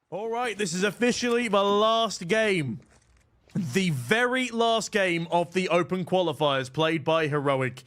All right, this is officially the last game. The very last game of the Open Qualifiers played by Heroic.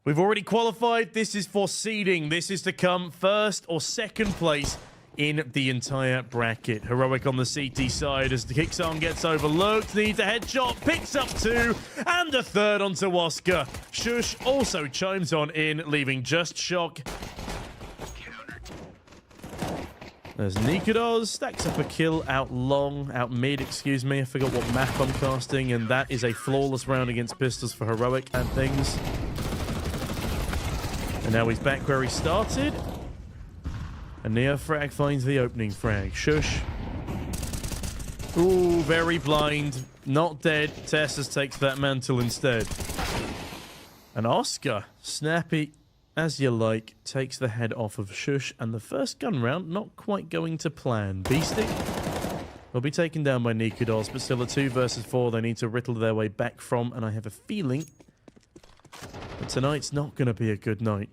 We've already qualified. This is for seeding. This is to come first or second place in the entire bracket. Heroic on the CT side as the Kixon gets overlooked. Needs a headshot. Picks up two. And a third onto Oscar. Shush also chimes on in, leaving just Shock. As Nikodos stacks up a kill out mid, excuse me. I forgot what map I'm casting, and that is a flawless round against pistols for Heroic and things. And now he's back where he started. And Neofrag finds the opening frag. Shush. Ooh, very blind. Not dead. Tessus takes that mantle instead. And Oscar, snappy as you like, takes the head off of Shush, and the first gun round not quite going to plan. Beasting will be taken down by Nikodos, but still a 2 versus 4 they need to riddle their way back from, and I have a feeling that tonight's not going to be a good night.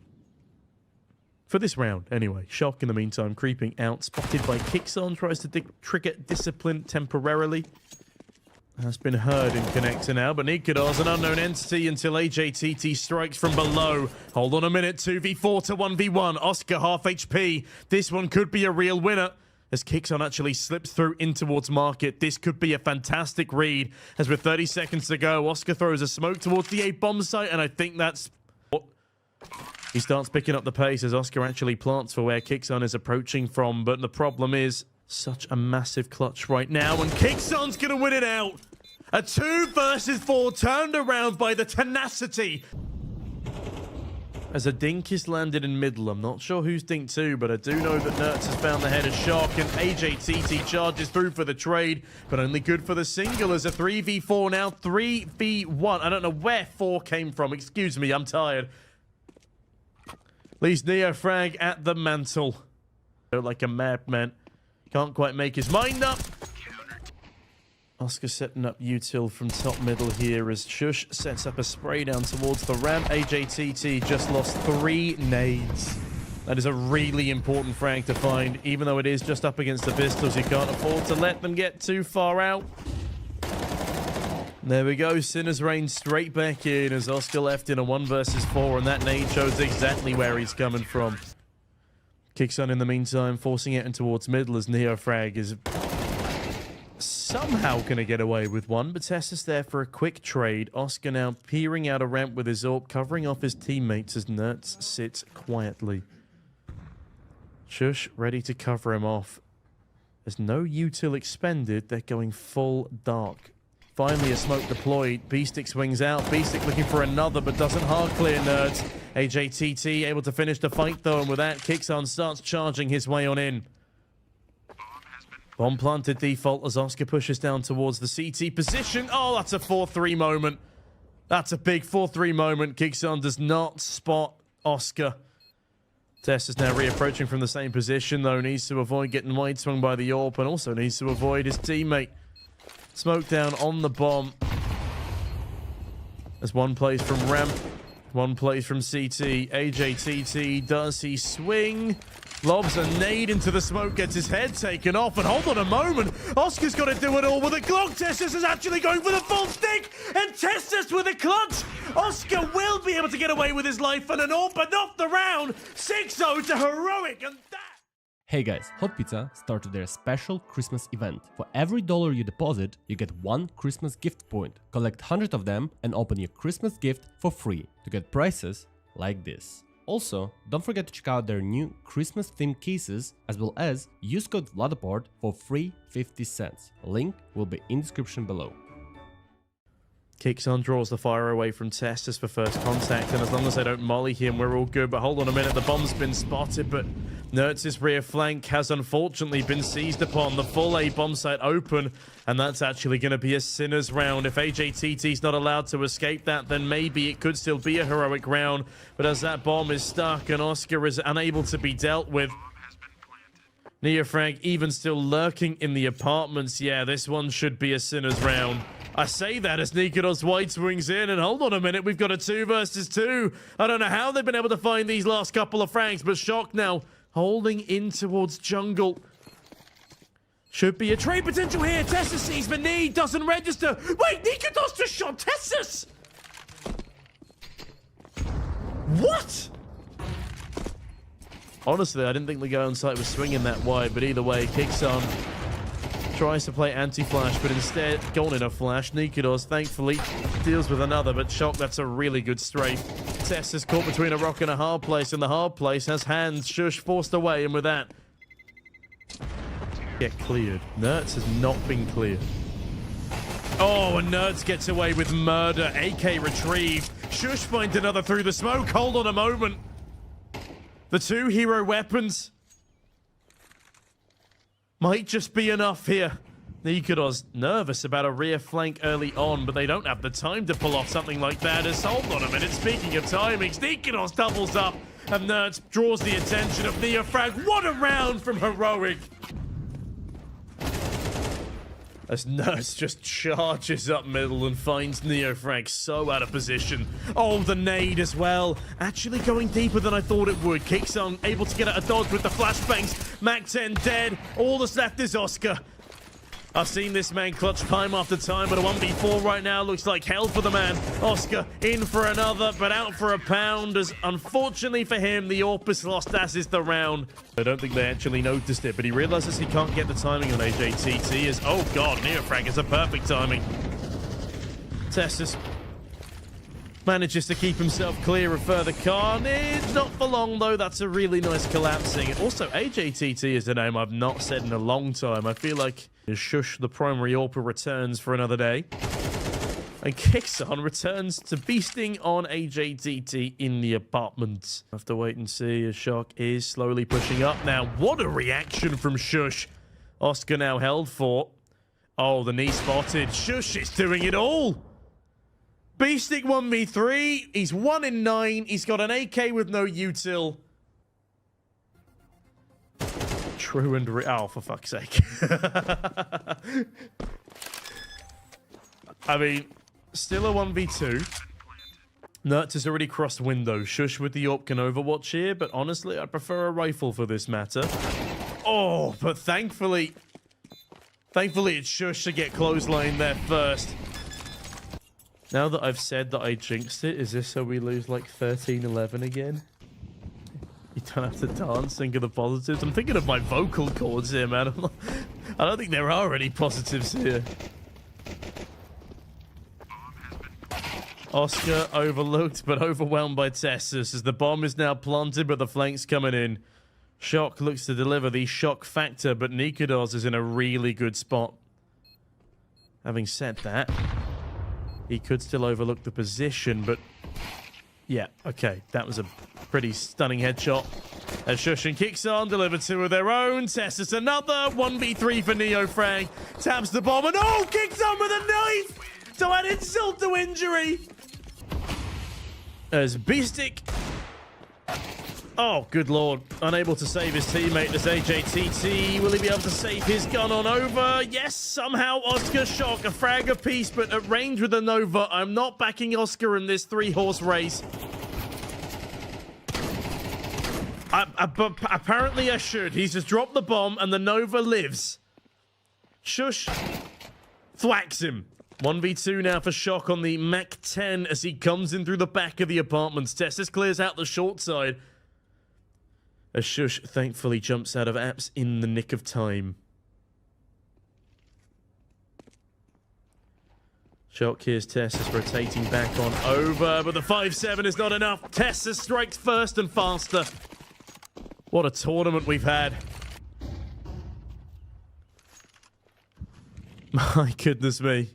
For this round, anyway. Shock, in the meantime, creeping out, spotted by Kixon, tries to trigger discipline temporarily. Has been heard in connector now, but Nikodos an unknown entity until AJTT strikes from below. Hold on a minute, 2v4 to 1v1. Oscar half HP. This one could be a real winner. As Kixon actually slips through in towards Market, this could be a fantastic read. As with 30 seconds to go, Oscar throws a smoke towards the A bomb site, and I think that's... He starts picking up the pace as Oscar actually plants for where Kixon is approaching from, but the problem is such a massive clutch right now, and Kixon's gonna win it out. A 2 versus 4 turned around by the tenacity. As a dink is landed in middle, I'm not sure who's dink 2, but I do know that Nertz has found the head of Shock, and AJTT charges through for the trade, but only good for the single as a 3v4 now, 3v1. I don't know where 4 came from, excuse me, I'm tired. Leaves Neofrag at the mantle. Like a madman. Can't quite make his mind up. Oscar setting up util from top middle here as Shush sets up a spray down towards the ramp. AJTT just lost 3 nades. That is a really important frag to find. Even though it is just up against the pistols, you can't afford to let them get too far out. There we go, Sinner's Reign straight back in as Oscar left in a 1 versus 4, and that nade shows exactly where he's coming from. Kixon in the meantime forcing it in towards middle as Neofrag is somehow going to get away with one, but Tessus there for a quick trade. Oscar now peering out a ramp with his AWP, covering off his teammates as Nertz sits quietly. Shush ready to cover him off. There's no util expended, they're going full dark. Finally, a smoke deployed. Beastic swings out. Beastic looking for another, but doesn't hard clear Nerds. AJTT able to finish the fight, though, and with that, Kixon starts charging his way on in. Bomb planted default as Oscar pushes down towards the CT position. Oh, that's a 4-3 moment. That's a big 4-3 moment. Kixon does not spot Oscar. Tess is now reapproaching from the same position, though. Needs to avoid getting wide swung by the AWP, and also needs to avoid his teammate. Smoke down on the bomb. There's one place from ramp, one place from CT. AJTT, does he swing? Lobs a nade into the smoke, gets his head taken off, and hold on a moment. Oscar's got to do it all with a Glock. Tessus is actually going for the full stick, and Tessus with a clutch. Oscar will be able to get away with his life and an AWP, but not the round. 6-0 to Heroic, and that... Hey guys, Hot Pizza started their special Christmas event. For every $1 you deposit, you get 1 Christmas gift point. Collect 100 of them and open your Christmas gift for free to get prices like this. Also, don't forget to check out their new Christmas themed cases, as well as use code VLADOPORT for free 50 cents. Link will be in description below. Kixon draws the fire away from Testus for first contact, and as long as they don't molly him, we're all good. But hold on a minute, the bomb's been spotted, but Nertz's rear flank has unfortunately been seized upon. The full A bomb site open, and that's actually going to be a Sinner's round. If AJTT's not allowed to escape that, then maybe it could still be a Heroic round. But as that bomb is stuck and Oscar is unable to be dealt with, Neofrag even still lurking in the apartments. Yeah, this one should be a Sinner's round. I say that as Nikodos wide swings in, and hold on a minute, we've got a 2 versus 2. I don't know how they've been able to find these last couple of frags, but Shock now holding in towards jungle. Should be a trade potential here. Tessus sees the knee, doesn't register. Wait, Nikodos just shot Tessus! What? Honestly, I didn't think the guy on site was swinging that wide, but either way, kicks on. Tries to play anti-flash, but instead, gone in a flash. Nikodos, thankfully, deals with another, but Shock, that's a really good strafe. Tess is caught between a rock and a hard place, and the hard place has hands. Shush forced away, and with that, get cleared. Nerds has not been cleared. Oh, and Nerds gets away with murder. AK retrieved. Shush finds another through the smoke. Hold on a moment. The two hero weapons might just be enough here. Nikodos nervous about a rear flank early on, but they don't have the time to pull off something like that. As hold on a minute, speaking of timings, Nikodos doubles up, and Nerds draws the attention of Neofrag. What a round from Heroic! As Nerds just charges up middle and finds Neofrag so out of position. Oh, the nade as well. Actually going deeper than I thought it would. Kicks on, able to get out a dodge with the flashbangs. Mac 10 dead. All that's left is Oscar. I've seen this man clutch time after time, but a 1v4 right now looks like hell for the man. Oscar in for another, but out for a pound, as unfortunately for him, the Orpus lost as the round. I don't think they actually noticed it, but he realizes he can't get the timing on AJTT as, oh god, Neofrag is a perfect timing. Tessus manages to keep himself clear of further carnage. Not for long, though. That's a really nice collapsing. Also, AJTT is a name I've not said in a long time. I feel like Shush, the primary AWPer, returns for another day. And Kickson returns to beasting on AJTT in the apartment. Have to wait and see as Shock is slowly pushing up. Now, what a reaction from Shush. Oscar now held for. Oh, the knee spotted. Shush is doing it all. Beasting 1v3. He's 1 in 9. He's got an AK with no util. True and oh, for fuck's sake. I mean, still a 1v2. Nerds has already crossed window. Shush with the AWP can overwatch here, but honestly, I prefer a rifle for this matter. Oh, but thankfully it's Shush to get clothesline there first. Now that I've said that I jinxed it, is this so we lose like 13-11 again? You don't have to dance, think of the positives. I'm thinking of my vocal cords here, man. I don't think there are any positives here. Oscar overlooked, but overwhelmed by Tessus as the bomb is now planted, but the flank's coming in. Shock looks to deliver the shock factor, but Nikodos is in a really good spot. Having said that, he could still overlook the position, but yeah, okay. That was a pretty stunning headshot. As Shushin kicks on, deliver two of their own. Tessus another. 1v3 for Neofrag. Taps the bomb and oh, kicks on with a knife to add insult to injury. As Beastic. Oh, good lord. Unable to save his teammate as AJTT. Will he be able to save his gun on over? Yes, somehow Oscar Shock. A frag apiece, but at range with a Nova. I'm not backing Oscar in this 3-horse race. Apparently I should. He's just dropped the bomb and the Nova lives. Shush. Thwacks him. 1v2 now for Shock on the Mac 10 as he comes in through the back of the apartments. Tessus clears out the short side. As Shush thankfully jumps out of apps in the nick of time. Shock here's Tessus rotating back on over, but the 5-7 is not enough. Tessus strikes first and faster. What a tournament we've had. My goodness me.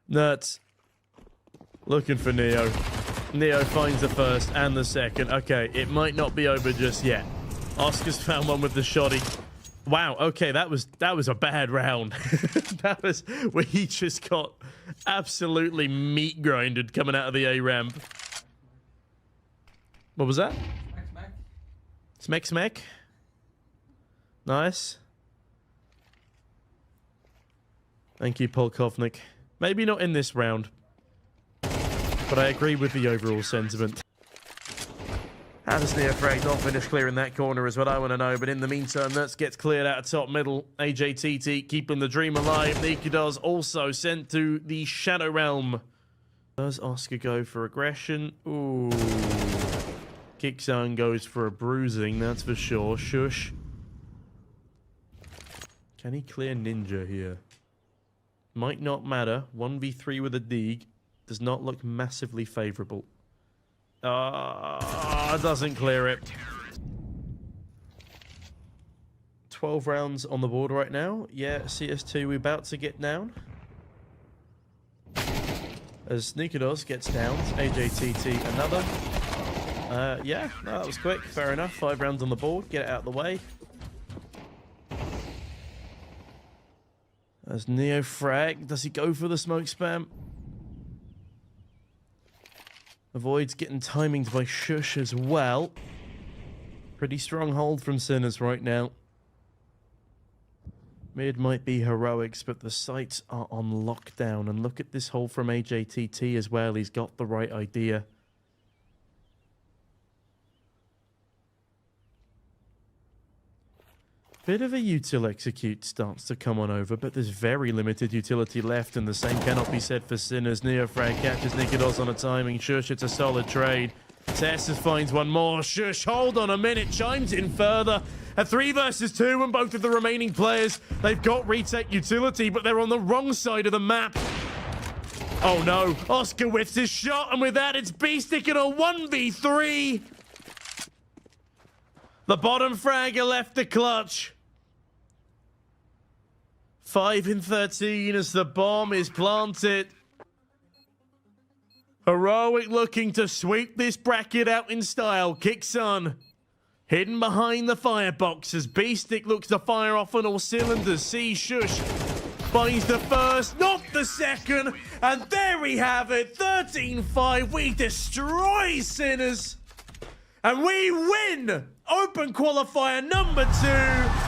Nuts. Looking for Neo. Neo finds the first and the second. Okay, it might not be over just yet. Oscar's found one with the shoddy. Wow, okay, that was a bad round. That was where he just got absolutely meat grinded coming out of the A ramp. What was that? Smack smack. Nice. Thank you, Polkovnik. Maybe not in this round. But I agree with the overall sentiment. How does Neofrag not finish clearing that corner is what I want to know. But in the meantime, Nuts gets cleared out of top middle. AJTT keeping the dream alive. Nikudos also sent to the Shadow Realm. Does Oscar go for aggression? Ooh. Kickzone goes for a bruising, that's for sure. Shush. Can he clear Ninja here? Might not matter. 1v3 with a dig does not look massively favourable. Doesn't clear it. 12 rounds on the board right now. Yeah, CS2 we're about to get down. As Nikudos gets down, AJTT another. Yeah, no, that was quick. Fair enough. 5 rounds on the board. Get it out of the way. As Neofrag, does he go for the smoke spam? Avoids getting timinged by Shush as well. Pretty strong hold from Sinners right now. Mid might be heroics, but the sights are on lockdown. And look at this hold from AJTT as well. He's got the right idea. Bit of a util execute starts to come on over, but there's very limited utility left, and the same cannot be said for Sinners. Neofrag catches Nikudos on a timing. Shush, it's a solid trade. Tessus finds one more. Shush, hold on a minute, chimes in further. A 3 versus 2, and both of the remaining players, they've got retake utility, but they're on the wrong side of the map. Oh no, Oscar whiffs his shot, and with that, it's B-Stick in a 1v3. The bottom fragger left the clutch. 5 in 13 as the bomb is planted. Heroic looking to sweep this bracket out in style. Kicks on. Hidden behind the firebox as B-Stick looks to fire off on all cylinders. See Shush finds the first, not the second. And there we have it. 13-5. We destroy Sinners. And we win Open Qualifier number 2.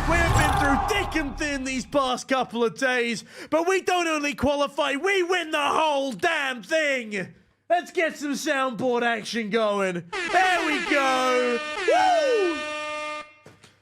We have been through thick and thin these past couple of days, but we don't only qualify, we win the whole damn thing. Let's get some soundboard action going. There we go. Woo!